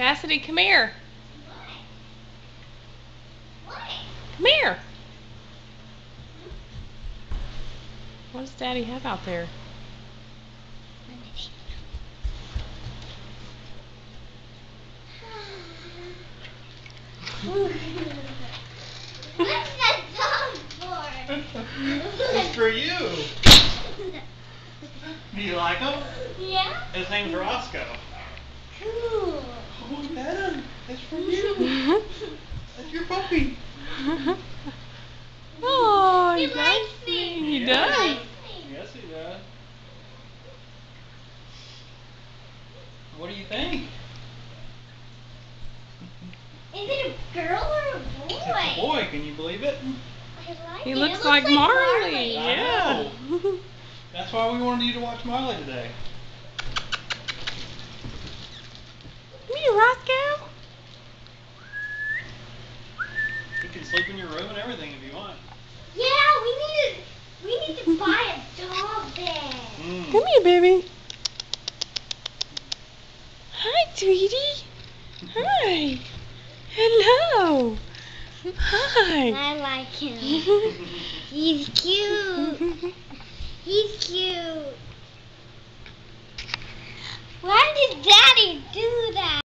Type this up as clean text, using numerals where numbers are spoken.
Cassidy, come here. Come here. What does Daddy have out there? What's that dog for? It's for you. Do you like him? Yeah? His name's Roscoe. Cool. Oh, I met him. It's for you. That's your puppy. Oh, He he likes likes me. me. He He does. likes me. Yes, he does. What do you think? Is it a girl or a boy? It's a boy. Can you believe it? I like He it. looks It like Marley. Marley. Yeah. That's why we wanted you to watch Marley today. Come here, Roscoe. You can sleep in your room and everything if you want. Yeah, we need to buy a dog bed. Come here, baby. Hi, sweetie. Hi. Hello. Hi. I like him. He's cute. He's cute. Why did Daddy do that?